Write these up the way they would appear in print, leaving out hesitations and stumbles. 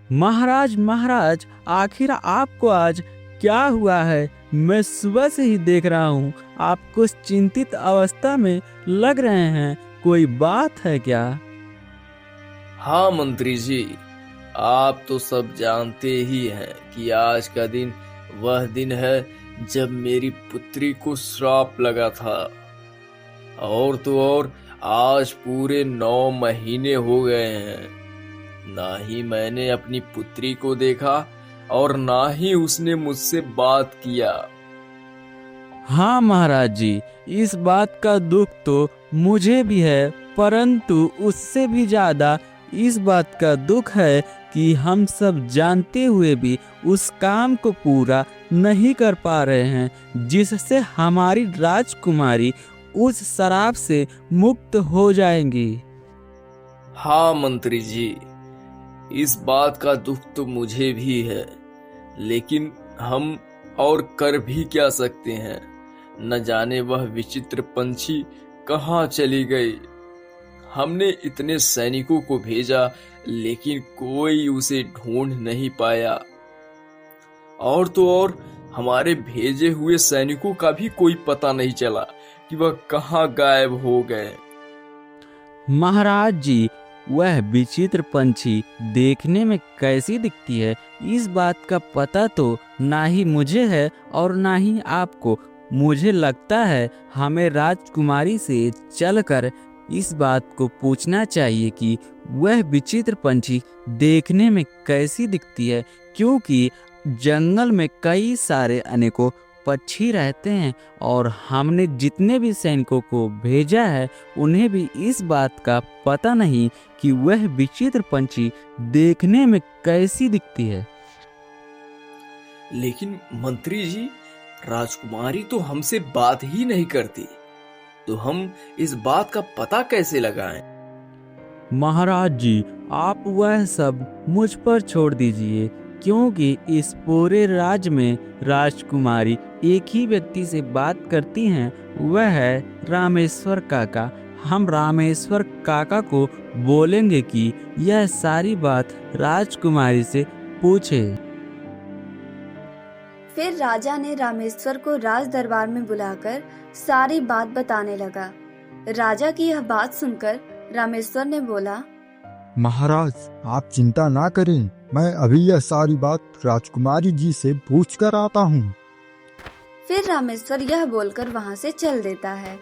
महाराज महाराज, आखिर आपको आज क्या हुआ है? मैं सुबह से ही देख रहा हूँ, आप कुछ चिंतित अवस्था में लग रहे हैं। कोई बात है क्या? हाँ मंत्री जी, आप तो सब जानते ही हैं कि आज का दिन वह दिन है जब मेरी पुत्री को श्राप लगा था। और तो और आज पूरे 9 महीने हो गए हैं। ना ही मैंने अपनी पुत्री को देखा और ना ही उसने मुझसे बात किया। हाँ महाराज जी, इस बात का दुख तो मुझे भी है, परंतु उससे भी ज्यादा इस बात का दुख है कि हम सब जानते हुए भी उस काम को पूरा नहीं कर पा रहे हैं जिससे हमारी राजकुमारी उस शराब से मुक्त हो जाएंगी। हाँ मंत्री जी, इस बात का दुख तो मुझे भी है, लेकिन हम और कर भी क्या सकते हैं। न जाने वह विचित्र पंछी कहाँ चली गई। हमने इतने सैनिकों को भेजा, लेकिन कोई उसे ढूंढ नहीं पाया। और तो और हमारे भेजे हुए सैनिकों का भी कोई पता नहीं चला कि वह कहाँ गायब हो गए। महाराज जी, वह विचित्र पंछी देखने में कैसी दिखती है, इस बात का पता तो ना ही मुझे है और ना ही आपको। मुझे लगता है हमें राजकुमारी से चलकर इस बात को पूछना चाहिए कि वह विचित्र पंछी देखने में कैसी दिखती है, क्योंकि जंगल में कई सारे अनेकों पक्षी रहते हैं और हमने जितने भी सैनिकों को भेजा है उन्हें भी इस बात का पता नहीं कि वह विचित्र पंछी देखने में कैसी दिखती है। लेकिन मंत्री जी, राजकुमारी तो हमसे बात ही नहीं करती, तो हम इस बात का पता कैसे लगाएं? महाराज जी, आप वह सब मुझ पर छोड़ दीजिए, क्योंकि इस पूरे राज्य में राजकुमारी एक ही व्यक्ति से बात करती हैं, वह है रामेश्वर काका। हम रामेश्वर काका को बोलेंगे कि यह सारी बात राजकुमारी से पूछे। फिर राजा ने रामेश्वर को राज दरबार में बुलाकर सारी बात बताने लगा। राजा की यह बात सुनकर रामेश्वर ने बोला, महाराज आप चिंता ना करें, मैं अभी यह सारी बात राजकुमारी जी से पूछ कर आता हूँ। फिर रामेश्वर यह बोलकर वहाँ से चल देता है।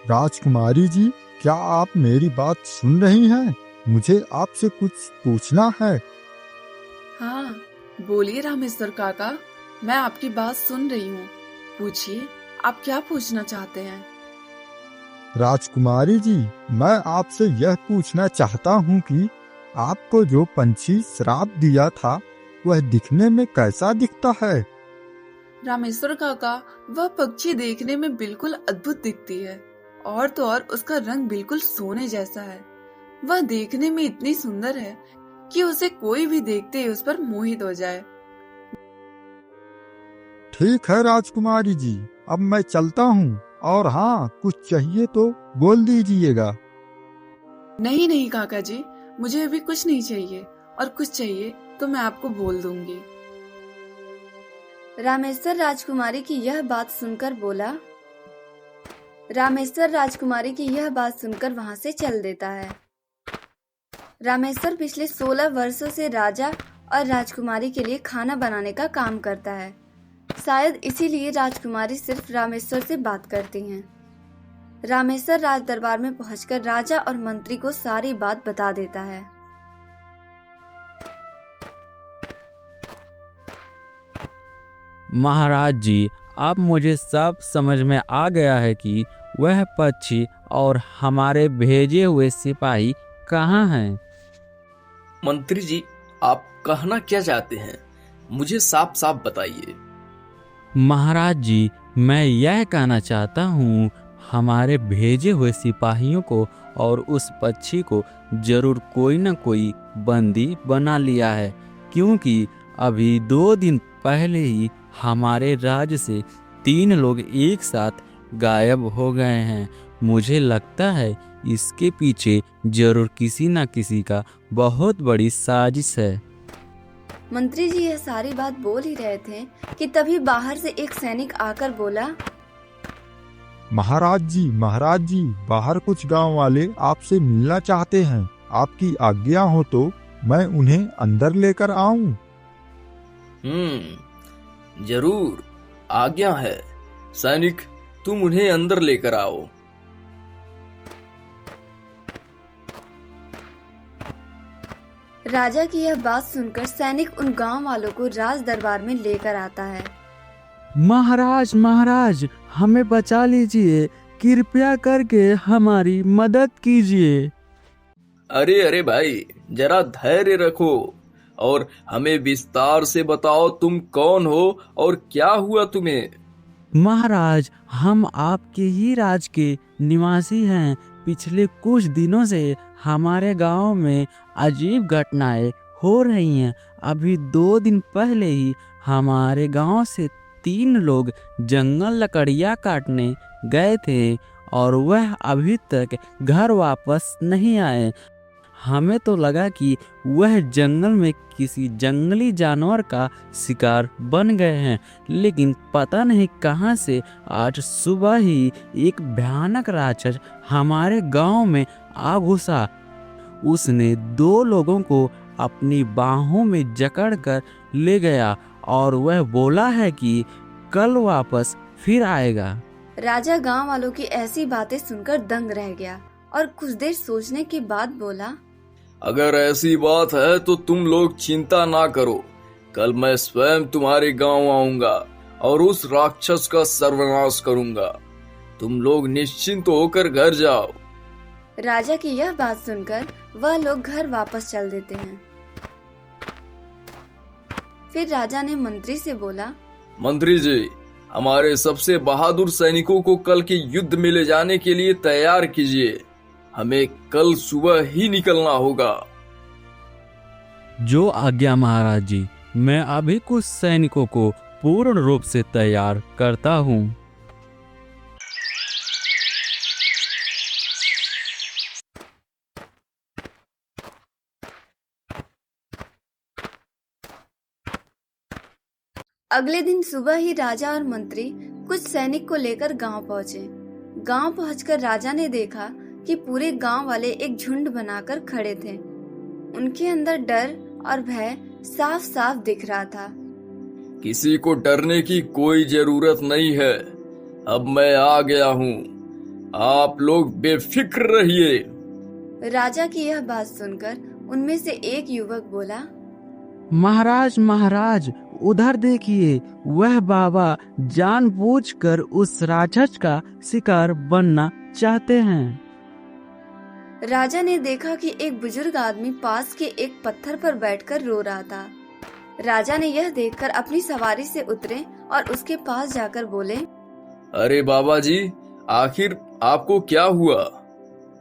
राजकुमारी जी, क्या आप मेरी बात सुन रही हैं? मुझे आपसे कुछ पूछना है। हाँ, बोलिए रामेश्वर काका, मैं आपकी बात सुन रही हूँ। पूछिए, आप क्या पूछना चाहते हैं? राजकुमारी जी, मैं आपसे यह पूछना चाहता हूँ कि आपको जो पंछी श्राप दिया था वह दिखने में कैसा दिखता है? रामेश्वर काका, वह पक्षी देखने में बिल्कुल अद्भुत दिखती है और तो और उसका रंग बिल्कुल सोने जैसा है। वह देखने में इतनी सुंदर है कि उसे कोई भी देखते ही उस पर मोहित हो जाए। ठीक है राजकुमारी जी, अब मैं चलता हूँ, और हाँ, कुछ चाहिए तो बोल दीजिएगा। नहीं नहीं काका जी, मुझे अभी कुछ नहीं चाहिए, और कुछ चाहिए तो मैं आपको बोल दूंगी। रामेश्वर राजकुमारी की यह बात सुनकर बोला। रामेश्वर राजकुमारी की यह बात सुनकर वहाँ से चल देता है। रामेश्वर पिछले 16 वर्षों से राजा और राजकुमारी के लिए खाना बनाने का काम करता है। शायद इसीलिए राजकुमारी सिर्फ रामेश्वर से बात करती हैं। रामेश्वर राज दरबार में पहुंचकर राजा और मंत्री को सारी बात बता देता है। महाराज जी, अब मुझे सब समझ में आ गया है कि वह पक्षी और हमारे भेजे हुए सिपाही कहाँ हैं। मंत्री जी, आप कहना क्या चाहते हैं? मुझे साफ साफ बताइए। महाराज जी, मैं यह कहना चाहता हूँ, हमारे भेजे हुए सिपाहियों को और उस पक्षी को जरूर कोई न कोई बंदी बना लिया है, क्योंकि अभी 2 दिन पहले ही हमारे राज्य से तीन लोग एक साथ गायब हो गए हैं। मुझे लगता है इसके पीछे जरूर किसी न किसी का बहुत बड़ी साजिश है। मंत्री जी यह सारी बात बोल ही रहे थे कि तभी बाहर से एक सैनिक आकर बोला, महाराज जी, बाहर कुछ गांव वाले आपसे मिलना चाहते हैं। आपकी आज्ञा हो तो मैं उन्हें अंदर लेकर आऊं। जरूर, आज्ञा है। सैनिक, तुम उन्हें अंदर लेकर आओ। राजा की यह बात सुनकर सैनिक उन गांव वालों को राज दरबार में लेकर आता है। महाराज, हमें बचा लीजिए, कृपया करके हमारी मदद कीजिए। अरे भाई, जरा धैर्य रखो और हमें विस्तार से बताओ, तुम कौन हो और क्या हुआ तुम्हें? महाराज, हम आपके ही राज के निवासी हैं। पिछले कुछ दिनों से हमारे गांव में अजीब घटनाएं हो रही हैं। अभी 2 दिन पहले ही हमारे गांव से 3 लोग जंगल लकड़ियां काटने गए थे और वह अभी तक घर वापस नहीं आए। हमें तो लगा कि वह जंगल में किसी जंगली जानवर का शिकार बन गए हैं, लेकिन पता नहीं कहां से आज सुबह ही एक भयानक राक्षस हमारे गांव में आ घुसा। उसने 2 लोगों को अपनी बाहों में जकड़कर ले गया और वह बोला है कि कल वापस फिर आएगा। राजा गांव वालों की ऐसी बातें सुनकर दंग रह गया और कुछ देर सोचने के बाद बोला, अगर ऐसी बात है तो तुम लोग चिंता ना करो। कल मैं स्वयं तुम्हारे गांव आऊंगा और उस राक्षस का सर्वनाश करूंगा। तुम लोग निश्चिंत होकर घर जाओ। राजा की यह बात सुनकर वह लोग घर वापस चल देते हैं। फिर राजा ने मंत्री से बोला, मंत्री जी, हमारे सबसे बहादुर सैनिकों को कल के युद्ध में ले जाने के लिए तैयार कीजिए। हमें कल सुबह ही निकलना होगा। जो आज्ञा महाराज जी। मैं अभी कुछ सैनिकों को पूर्ण रूप से तैयार करता हूँ। अगले दिन सुबह ही राजा और मंत्री कुछ सैनिक को लेकर गांव पहुंचे। गांव पहुंचकर राजा ने देखा कि पूरे गांव वाले एक झुंड बनाकर खड़े थे। उनके अंदर डर और भय साफ साफ दिख रहा था। किसी को डरने की कोई जरूरत नहीं है। अब मैं आ गया हूँ। आप लोग बेफिक्र रहिए। राजा की यह बात सुनकर उनमें से एक युवक बोला, महाराज, उधर देखिए, वह बाबा जानबूझकर उस राक्षस का शिकार बनना चाहते हैं। राजा ने देखा कि एक बुजुर्ग आदमी पास के एक पत्थर पर बैठकर रो रहा था। राजा ने यह देखकर अपनी सवारी से उतरे और उसके पास जाकर बोले, अरे बाबा जी, आखिर आपको क्या हुआ?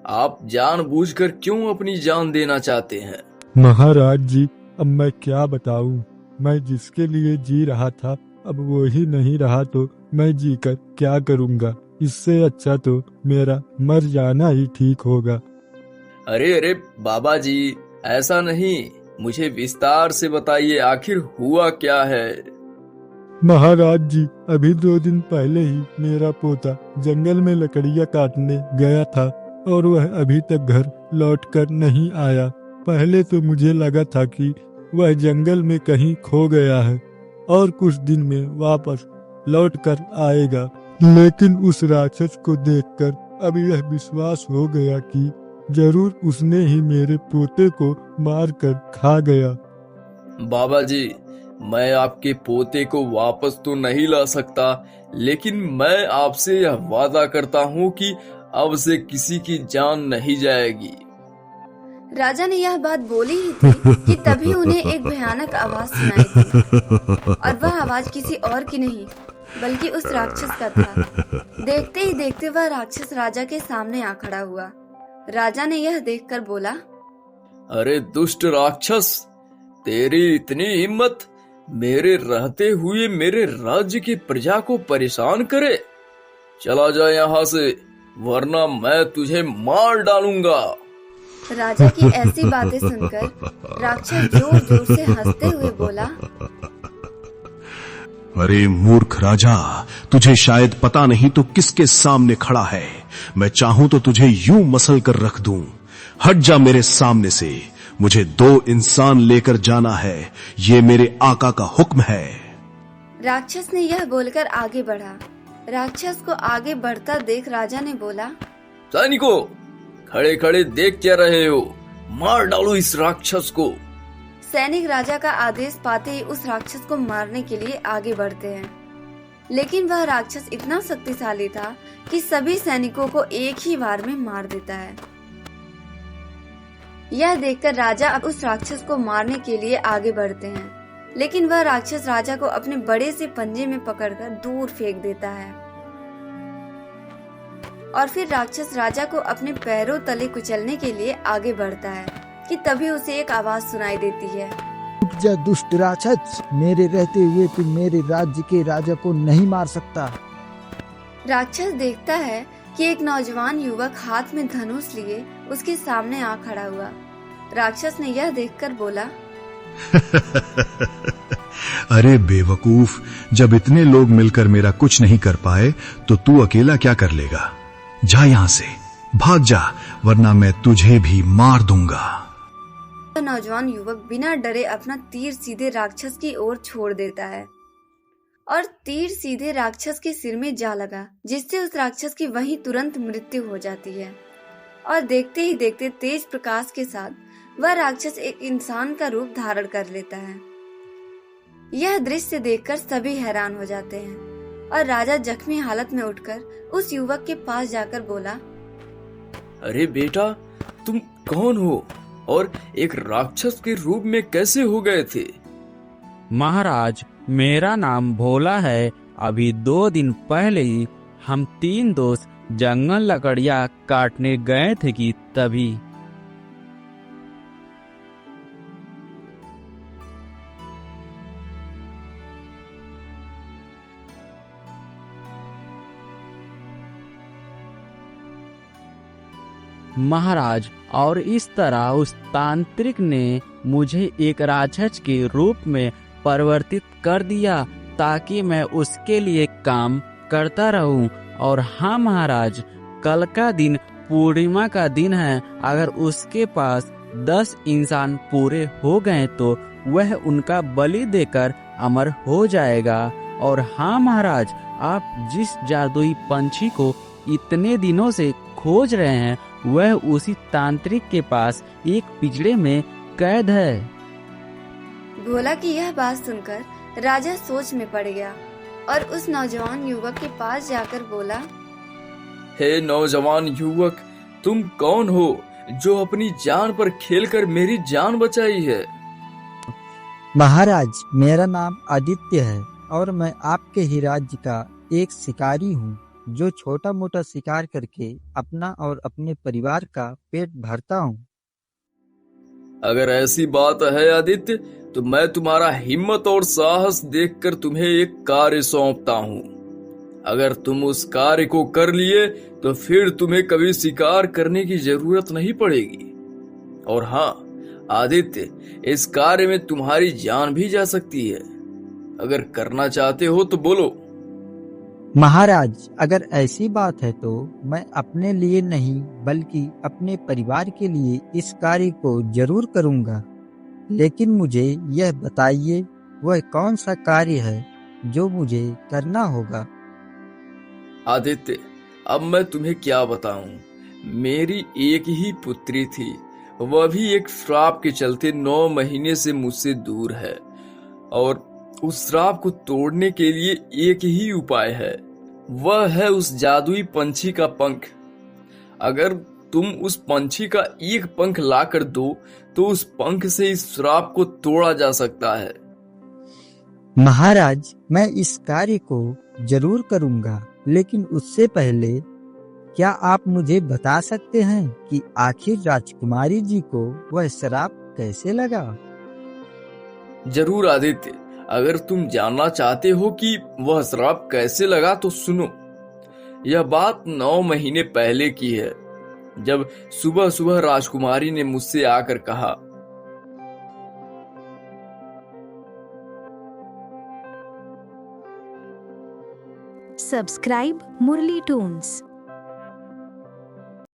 आप जानबूझकर क्यों अपनी जान देना चाहते हैं? महाराज जी, अब मैं क्या बताऊं? मैं जिसके लिए जी रहा था अब वो ही नहीं रहा तो मैं जीकर क्या करूंगा? इससे अच्छा तो मेरा मर जाना ही ठीक होगा। अरे बाबा जी, ऐसा नहीं, मुझे विस्तार से बताइए, आखिर हुआ क्या है? महाराज जी, अभी 2 दिन पहले ही मेरा पोता जंगल में लकड़ियां काटने गया था और वह अभी तक घर लौटकर नहीं आया। पहले तो मुझे लगा था कि वह जंगल में कहीं खो गया है और कुछ दिन में वापस लौट कर आएगा, लेकिन उस राक्षस को देखकर अब यह विश्वास हो गया कि जरूर उसने ही मेरे पोते को मारकर खा गया। बाबा जी, मैं आपके पोते को वापस तो नहीं ला सकता, लेकिन मैं आपसे यह वादा करता हूँ कि अब से किसी की जान नहीं जाएगी। राजा ने यह बात बोली ही थी कि तभी उन्हें एक भयानक आवाज सुनाई दी और वह आवाज किसी और की नहीं बल्कि उस राक्षस का था। देखते ही देखते वह राक्षस राजा के सामने आ खड़ा हुआ। राजा ने यह देखकर बोला, अरे दुष्ट राक्षस, तेरी इतनी हिम्मत! मेरे रहते हुए मेरे राज्य की प्रजा को परेशान करे? चला जा यहाँ से, वरना मैं तुझे मार डालूंगा। राजा की ऐसी बातें सुनकर राक्षस जोर जोर से हंसते हुए बोला, अरे मूर्ख राजा, तुझे शायद पता नहीं तो किसके सामने खड़ा है। मैं चाहूं तो तुझे यूं मसल कर रख दूं। हट जा मेरे सामने से, मुझे 2 इंसान लेकर जाना है, ये मेरे आका का हुक्म है। राक्षस ने यह बोलकर आगे बढ़ा। राक्षस को आगे बढ़ता देख राजा ने बोला, सैनिकों, खड़े खड़े देख क्या रहे हो? मार डालो इस राक्षस को। सैनिक राजा का आदेश पाते ही उस राक्षस को मारने के लिए आगे बढ़ते हैं, लेकिन वह राक्षस इतना शक्तिशाली था कि सभी सैनिकों को एक ही बार में मार देता है। यह देखकर राजा अब उस राक्षस को मारने के लिए आगे बढ़ते हैं, लेकिन वह राक्षस राजा को अपने बड़े से पंजे में पकड़कर दूर फेंक देता है और फिर राक्षस राजा को अपने पैरों तले कुचलने के लिए आगे बढ़ता है कि तभी उसे एक आवाज सुनाई देती है, रुक जा दुष्ट राक्षस, मेरे रहते हुए तू मेरे राज्य के राजा को नहीं मार सकता। राक्षस देखता है कि एक नौजवान युवक हाथ में धनुष लिए उसके सामने आ खड़ा हुआ। राक्षस ने यह देखकर बोला, अरे बेवकूफ, जब इतने लोग मिलकर मेरा कुछ नहीं कर पाए तो तू अकेला क्या कर लेगा? जा यहां से, भाग जा, वरना मैं तुझे भी मार दूंगा। नौजवान युवक बिना डरे अपना तीर सीधे राक्षस की ओर छोड़ देता है और तीर सीधे राक्षस के सिर में जा लगा, जिससे उस राक्षस की वहीं तुरंत मृत्यु हो जाती है। और देखते ही देखते तेज प्रकाश के साथ वह राक्षस एक इंसान का रूप धारण कर लेता है। यह दृश्य देखकर सभी हैरान हो जाते हैं और राजा जख्मी हालत में उठकर उस युवक के पास जाकर बोला, अरे बेटा, तुम कौन हो और एक राक्षस के रूप में कैसे हो गए थे? महाराज, मेरा नाम भोला है। अभी 2 दिन पहले ही हम 3 दोस्त जंगल लकड़ियाँ काटने गए थे कि तभी महाराज, और इस तरह उस तांत्रिक ने मुझे एक राक्षस के रूप में परिवर्तित कर दिया ताकि मैं उसके लिए काम करता रहूं। और हाँ महाराज, कल का दिन पूर्णिमा का दिन है। अगर उसके पास 10 इंसान पूरे हो गए तो वह उनका बलि देकर अमर हो जाएगा। और हाँ महाराज, आप जिस जादुई पंछी को इतने दिनों से खोज रहे हैं वह उसी तांत्रिक के पास एक पिंजरे में कैद है। भोला की यह बात सुनकर राजा सोच में पड़ गया और उस नौजवान युवक के पास जाकर बोला, हे नौजवान युवक, तुम कौन हो जो अपनी जान पर खेलकर मेरी जान बचाई है? महाराज, मेरा नाम आदित्य है और मैं आपके ही राज्य का एक शिकारी हूँ जो छोटा मोटा शिकार करके अपना और अपने परिवार का पेट भरता हूँ। अगर ऐसी बात है आदित्य, तो मैं तुम्हारा हिम्मत और साहस देखकर तुम्हें एक कार्य सौंपता हूँ। अगर तुम उस कार्य को कर लिए तो फिर तुम्हें कभी शिकार करने की जरूरत नहीं पड़ेगी। और हाँ आदित्य, इस कार्य में तुम्हारी जान भी जा सकती है। अगर करना चाहते हो तो बोलो। महाराज, अगर ऐसी बात है तो मैं अपने लिए नहीं बल्कि अपने परिवार के लिए इस कार्य को जरूर करूंगा, लेकिन मुझे यह बताइए वह कौन सा कार्य है जो मुझे करना होगा। आदित्य, अब मैं तुम्हें क्या बताऊं। मेरी एक ही पुत्री थी, वह भी एक श्राप के चलते 9 महीने से मुझसे दूर है और उस श्राप को तोड़ने के लिए एक ही उपाय है, वह है उस जादुई पंछी का पंख। अगर तुम उस पंछी का एक पंख लाकर दो तो उस पंख से इस श्राप को तोड़ा जा सकता है। महाराज, मैं इस कार्य को जरूर करूंगा, लेकिन उससे पहले क्या आप मुझे बता सकते हैं कि आखिर राजकुमारी जी को वह श्राप कैसे लगा? जरूर आदित्य, अगर तुम जानना चाहते हो कि वह श्राप कैसे लगा तो सुनो। यह बात 9 महीने पहले की है, जब सुबह सुबह राजकुमारी ने मुझसे आकर कहा, Subscribe Murli Tunes.